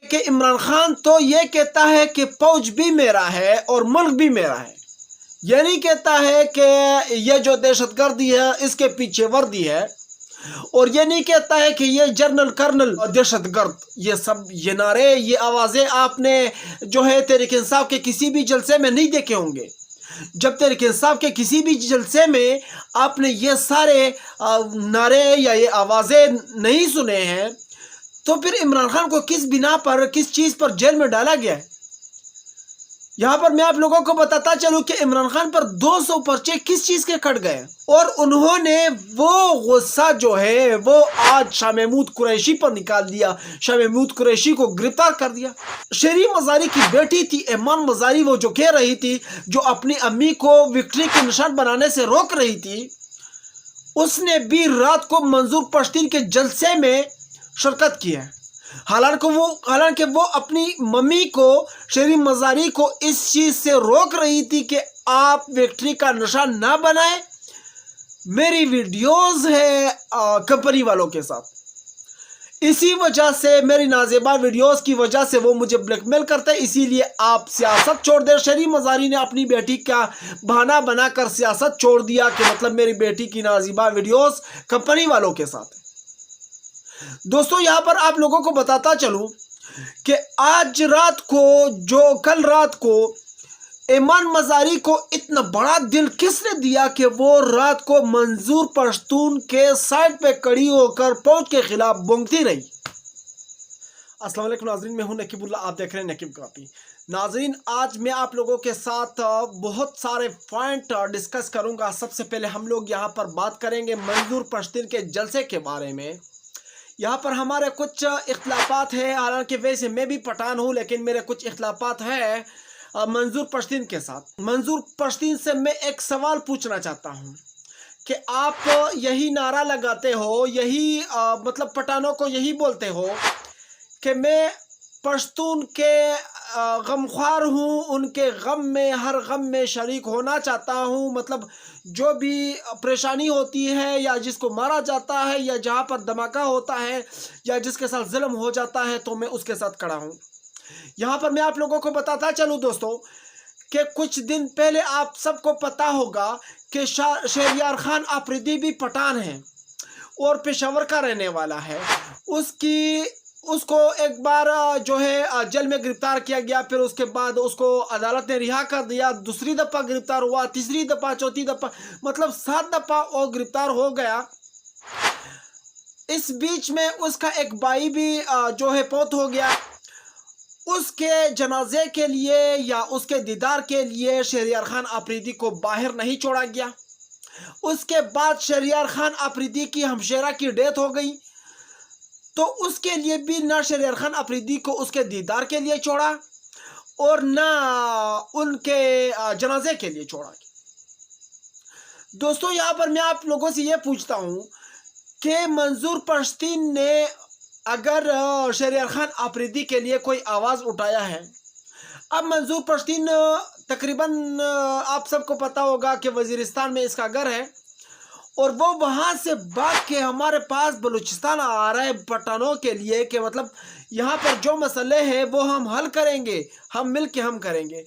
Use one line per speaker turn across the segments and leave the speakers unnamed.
کہ عمران خان تو یہ کہتا ہے کہ فوج بھی میرا ہے اور ملک بھی میرا ہے، یہ نہیں کہتا ہے کہ یہ جو دہشت گردی ہے اس کے پیچھے وردی ہے، اور یہ نہیں کہتا ہے کہ یہ جنرل کرنل دہشت گرد۔ یہ نعرے، یہ آوازیں آپ نے جو ہے تحریک انصاف کے کسی بھی جلسے میں نہیں دیکھے ہوں گے۔ جب تحریک انصاف کے کسی بھی جلسے میں آپ نے یہ سارے نعرے یا یہ آوازیں نہیں سنے ہیں، تو پھر عمران خان کو کس بنا پر، کس چیز پر جیل میں ڈالا گیا ہے؟ یہاں پر میں آپ لوگوں کو بتاتا چلوں کہ عمران خان پر 200 پرچے کس چیز کے کٹ گئے، اور انہوں نے وہ غصہ جو ہے وہ آج شاہ محمود قریشی پر نکال دیا، شاہ محمود قریشی کو گرفتار کر دیا۔ شہری مزاری کی بیٹی تھی ایمان مزاری، وہ جو کہہ رہی تھی، جو اپنی امی کو وکٹری کے نشان بنانے سے روک رہی تھی، اس نے بھی رات کو منظور پشتین کے جلسے میں شرکت کی ہے، حالانکہ وہ اپنی ممی کو، شہری مزاری کو اس چیز سے روک رہی تھی کہ آپ وکٹری کا نشان نہ بنائیں۔ میری ویڈیوز ہے کمپنی والوں کے ساتھ، اسی وجہ سے، میری نازیبا ویڈیوز کی وجہ سے وہ مجھے بلیک میل کرتے ہیں، اسی لیے آپ سیاست چھوڑ دیں۔ شہری مزاری نے اپنی بیٹی کا بہانہ بنا کر سیاست چھوڑ دیا کہ مطلب میری بیٹی کی نازیبا ویڈیوز کمپنی والوں کے ساتھ۔ دوستو یہاں پر آپ لوگوں کو بتاتا چلوں کہ آج رات کو، کل رات کو ایمان مزاری کو اتنا بڑا دل کس نے دیا کہ وہ رات کو منظور پشتون کے سائٹ پہ کڑی ہو کر فوج کے خلاف بونگتی رہی۔ السلام علیکم ناظرین، میں ہوں نقیب اللہ، آپ دیکھ رہے ہیں نقیب کاپی۔ ناظرین، آج میں آپ لوگوں کے ساتھ بہت سارے پوائنٹ ڈسکس کروں گا۔ سب سے پہلے ہم لوگ یہاں پر بات کریں گے منظور پشتین کے جلسے کے بارے میں۔ یہاں پر ہمارے کچھ اختلافات ہیں، حالانکہ ویسے میں بھی پٹھان ہوں، لیکن میرے کچھ اختلافات ہیں منظور پشتین کے ساتھ۔ منظور پشتین سے میں ایک سوال پوچھنا چاہتا ہوں کہ آپ یہی نعرہ لگاتے ہو، یہی مطلب پٹھانوں کو یہی بولتے ہو کہ میں پشتون کے غمخوار ہوں، ان کے غم میں، ہر غم میں شریک ہونا چاہتا ہوں، مطلب جو بھی پریشانی ہوتی ہے یا جس کو مارا جاتا ہے یا جہاں پر دھماکہ ہوتا ہے یا جس کے ساتھ ظلم ہو جاتا ہے تو میں اس کے ساتھ کھڑا ہوں۔ یہاں پر میں آپ لوگوں کو بتاتا چلوں دوستو کہ کچھ دن پہلے آپ سب کو پتا ہوگا کہ شہریار خان آفریدی بھی پٹھان ہے اور پشاور کا رہنے والا ہے۔ اس کو ایک بار جو ہے جیل میں گرفتار کیا گیا، پھر اس کے بعد اس کو عدالت نے رہا کر دیا، دوسری دفعہ گرفتار ہوا، تیسری دفعہ، چوتھی دفعہ، مطلب 7 دفعہ وہ گرفتار ہو گیا۔ اس بیچ میں اس کا ایک بھائی بھی جو ہے فوت ہو گیا۔ اس کے جنازے کے لیے یا اس کے دیدار کے لیے شہریار خان آفریدی کو باہر نہیں چھوڑا گیا۔ اس کے بعد شہریار خان آفریدی کی ہمشیرہ کی ڈیتھ ہو گئی، تو اس کے لیے بھی نہ شہریار خان آفریدی کو اس کے دیدار کے لیے چھوڑا اور نہ ان کے جنازے کے لیے چھوڑا گیا۔ دوستو یہاں پر میں آپ لوگوں سے یہ پوچھتا ہوں کہ منظور پشتین نے اگر شہریار خان آفریدی کے لیے کوئی آواز اٹھایا ہے، اب منظور پشتین تقریباً آپ سب کو پتا ہوگا کہ وزیرستان میں اس کا گھر ہے، اور وہ وہاں سے بھاگ کے ہمارے پاس بلوچستان آ رہا ہے پٹھانوں کے لیے کہ مطلب یہاں پر جو مسئلے ہیں وہ ہم حل کریں گے، ہم مل کے ہم کریں گے۔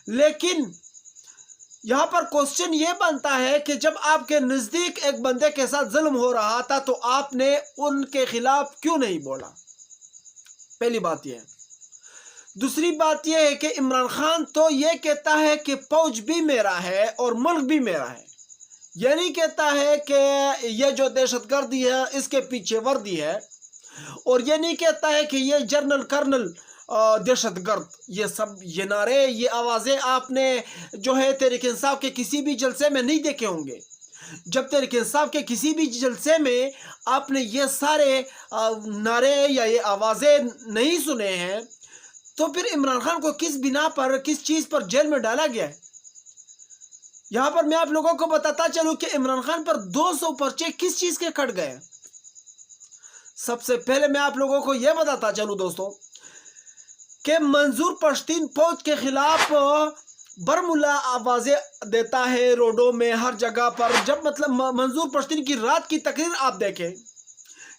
لیکن یہاں پر کوسچن یہ بنتا ہے کہ جب آپ کے نزدیک ایک بندے کے ساتھ ظلم ہو رہا تھا تو آپ نے ان کے خلاف کیوں نہیں بولا؟ پہلی بات یہ ہے۔ دوسری بات یہ ہے کہ عمران خان تو یہ کہتا ہے کہ فوج بھی میرا ہے اور ملک بھی میرا ہے، یہ نہیں کہتا ہے کہ یہ جو دہشت گردی ہے اس کے پیچھے وردی ہے، اور یہ نہیں کہتا ہے کہ یہ جنرل کرنل دہشت گرد۔ یہ نعرے، یہ آوازیں آپ نے جو ہے تحریک انصاف کے کسی بھی جلسے میں نہیں دیکھے ہوں گے۔ جب تحریک انصاف کے کسی بھی جلسے میں آپ نے یہ سارے نعرے یا یہ آوازیں نہیں سنے ہیں، تو پھر عمران خان کو کس بنا پر، کس چیز پر جیل میں ڈالا گیا ہے؟ یہاں پر میں آپ لوگوں کو بتاتا چلوں کہ عمران خان پر 200 پرچے کس چیز کے کٹ گئے۔ سب سے پہلے میں آپ لوگوں کو یہ بتاتا چلوں دوستو کہ منظور پشتین فوج کے خلاف برملا آوازیں دیتا ہے روڈوں میں، ہر جگہ پر۔ جب مطلب منظور پشتین کی رات کی تقریر آپ دیکھیں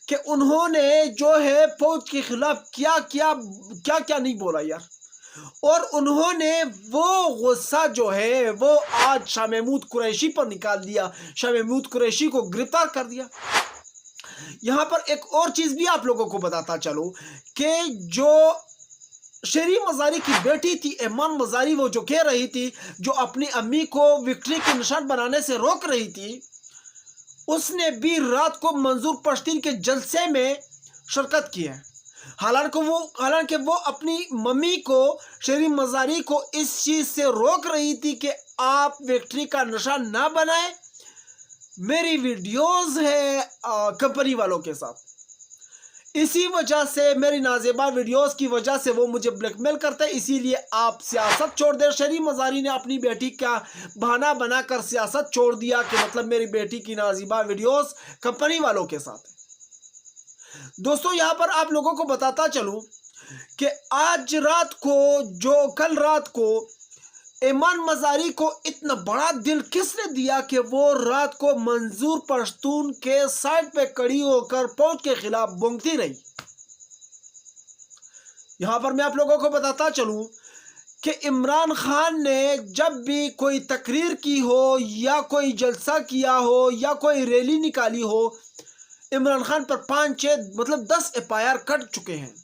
کہ انہوں نے جو ہے فوج کے خلاف کیا کیا نہیں بولا یار، اور انہوں نے وہ غصہ جو ہے وہ آج شاہ محمود قریشی پر نکال دیا، شاہ محمود قریشی کو گرفتار کر دیا۔ یہاں پر ایک اور چیز بھی آپ لوگوں کو بتاتا چلوں کہ جو شیریں مزاری کی بیٹی تھی ایمان مزاری، وہ جو کہہ رہی تھی، جو اپنی امی کو وکٹری کے نشان بنانے سے روک رہی تھی، اس نے بھی رات کو منظور پشتین کے جلسے میں شرکت کی ہے۔ حالانکہ وہ اپنی ممی کو، شیریں مزاری کو، اس چیز سے روک رہی تھی کہ آپ وکٹری کا نشان نہ بنائیں۔ میری ویڈیوز ہے کمپنی والوں کے ساتھ، اسی وجہ سے میری نازیبا ویڈیوز کی وجہ سے وہ مجھے بلیک میل کرتے ہیں، اسی لیے آپ سیاست چھوڑ دیں۔ شیریں مزاری نے اپنی بیٹی کا بہانہ بنا کر سیاست چھوڑ دیا کہ مطلب میری بیٹی کی نازیبا ویڈیوز کمپنی والوں کے ساتھ ہے۔ دوستو یہاں پر آپ لوگوں کو بتاتا چلوں کہ کل رات کو ایمان مزاری کو اتنا بڑا دل کس نے دیا کہ وہ رات کو منظور پشتون کے سائڈ پہ کڑی ہو کر فوج کے خلاف بونگتی رہی۔ یہاں پر میں آپ لوگوں کو بتاتا چلوں کہ عمران خان نے جب بھی کوئی تقریر کی ہو یا کوئی جلسہ کیا ہو یا کوئی ریلی نکالی ہو، عمران خان پر 10 FIR کٹ چکے ہیں۔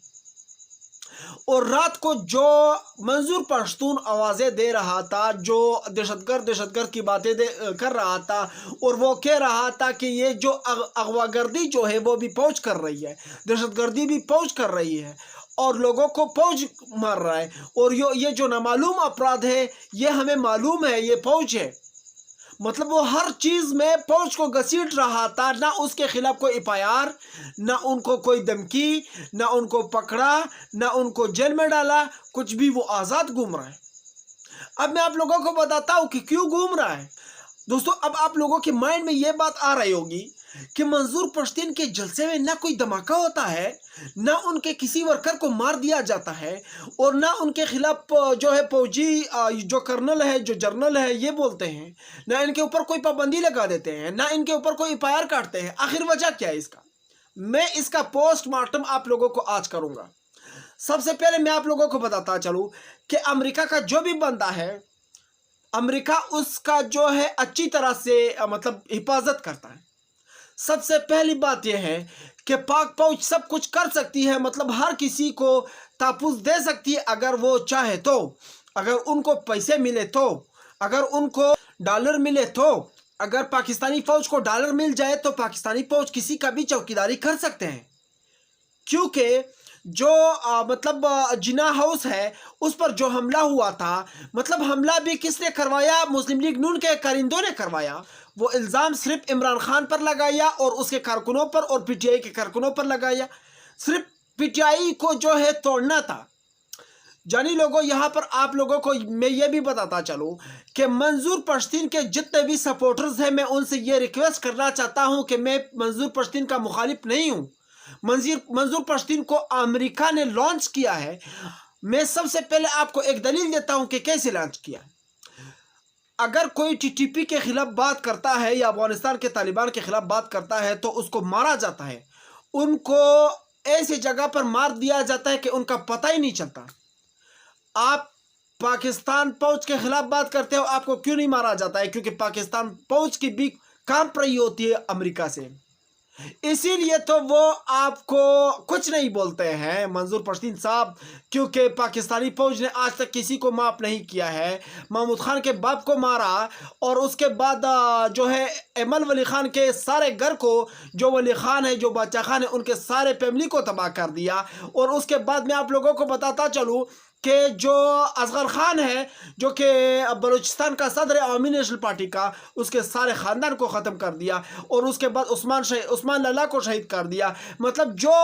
اور رات کو جو منظور پشتون آوازیں دے رہا تھا، جو دہشت گرد کی باتیں کر رہا تھا، اور وہ کہہ رہا تھا کہ یہ جو اغوا گردی جو ہے وہ بھی فوج کر رہی ہے، دہشت گردی بھی فوج کر رہی ہے، اور لوگوں کو فوج مار رہا ہے، اور یہ جو نامعلوم افراد ہے یہ ہمیں معلوم ہے یہ فوج ہے۔ مطلب وہ ہر چیز میں فوج کو گھسیٹ رہا تھا، نہ اس کے خلاف کوئی FIR، نہ ان کو کوئی دھمکی، نہ ان کو پکڑا، نہ ان کو جیل میں ڈالا، کچھ بھی، وہ آزاد گھوم رہا ہے۔ اب میں آپ لوگوں کو بتاتا ہوں کہ کیوں گھوم رہا ہے۔ دوستو اب آپ لوگوں کے مائنڈ میں یہ بات آ رہی ہوگی کہ منظور پشتین کے جلسے میں نہ کوئی دھماکہ ہوتا ہے، نہ ان کے کسی ورکر کو مار دیا جاتا ہے، اور نہ ان کے خلاف جو ہے فوجی جو کرنل ہے، جو جرنل ہے، یہ بولتے ہیں، نہ ان کے اوپر کوئی پابندی لگا دیتے ہیں، نہ ان کے اوپر کوئی FIR کاٹتے ہیں۔ آخر وجہ کیا ہے اس کا؟ میں اس کا پوسٹ مارٹم آپ لوگوں کو آج کروں گا۔ سب سے پہلے میں آپ لوگوں کو بتاتا چلوں کہ امریکہ کا جو بھی بندہ ہے، امریکہ اس کا جو ہے اچھی طرح سے حفاظت کرتا ہے۔ سب سے پہلی بات یہ ہے کہ پاک فوج سب کچھ کر سکتی ہے، ہر کسی کو تحفظ دے سکتی ہے اگر وہ چاہے تو، اگر ان کو پیسے ملے تو، اگر ان کو ڈالر ملے تو، اگر پاکستانی فوج کو ڈالر مل جائے تو پاکستانی فوج کسی کا بھی چوکیداری کر سکتے ہیں، کیونکہ جو جناح ہاؤس ہے اس پر جو حملہ ہوا تھا، حملہ بھی کس نے کروایا؟ مسلم لیگ نون کے کارندوں نے کروایا۔ وہ الزام صرف عمران خان پر لگایا اور اس کے کارکنوں پر اور PTI کے کارکنوں پر لگایا۔ صرف PTI کو جو ہے توڑنا تھا۔ جانی لوگوں یہاں پر آپ لوگوں کو میں یہ بھی بتاتا چلوں کہ منظور پشتین کے جتنے بھی سپورٹرز ہیں، میں ان سے یہ ریکویسٹ کرنا چاہتا ہوں کہ میں منظور پشتین کا مخالف نہیں ہوں۔ منظور پشتین کو امریکہ نے لانچ کیا ہے۔ میں سب سے پہلے آپ کو ایک دلیل دیتا ہوں کہ کیسے لانچ کیا۔ اگر کوئی TTP کے خلاف بات کرتا ہے یا افغانستان کے طالبان کے خلاف بات کرتا ہے تو اس کو مارا جاتا ہے، ان کو ایسی جگہ پر مار دیا جاتا ہے کہ ان کا پتہ ہی نہیں چلتا۔ آپ پاکستان فوج کے خلاف بات کرتے ہو، آپ کو کیوں نہیں مارا جاتا ہے؟ کیونکہ پاکستان فوج کی بھی کانپ رہی ہوتی ہے امریکہ سے، اسی لیے تو وہ آپ کو کچھ نہیں بولتے ہیں منظور پشتین صاحب، کیونکہ پاکستانی فوج نے آج تک کسی کو معاف نہیں کیا ہے۔ محمود خان کے باپ کو مارا، اور اس کے بعد جو ہے ایمن ولی خان کے سارے گھر کو، جو ولی خان ہے، جو بادشاہ خان ہے، ان کے سارے فیملی کو تباہ کر دیا۔ اور اس کے بعد میں آپ لوگوں کو بتاتا چلوں کہ جو اصغر خان ہے، جو کہ بلوچستان کا صدر ہے عوامی نیشنل پارٹی کا، اس کے سارے خاندان کو ختم کر دیا، اور اس کے بعد عثمان للہ کو شہید کر دیا۔ جو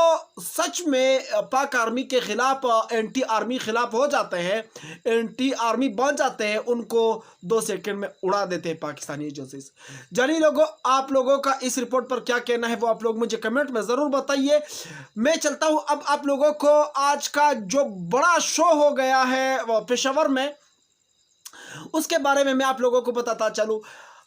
سچ میں پاک آرمی کے خلاف اینٹی آرمی خلاف ہو جاتے ہیں، اینٹی آرمی بن جاتے ہیں، ان کو 2 سیکنڈ میں اڑا دیتے ہیں پاکستانی ایجنسیز۔ جانی لوگوں آپ لوگوں کا اس رپورٹ پر کیا کہنا ہے وہ آپ لوگ مجھے کمنٹ میں ضرور بتائیے۔ میں چلتا ہوں اب آپ لوگوں کو آج کا جو بڑا شو ہو گیا ہے پشاور میں، اس کے بارے میں آپ لوگوں کو بتاتا چلوں۔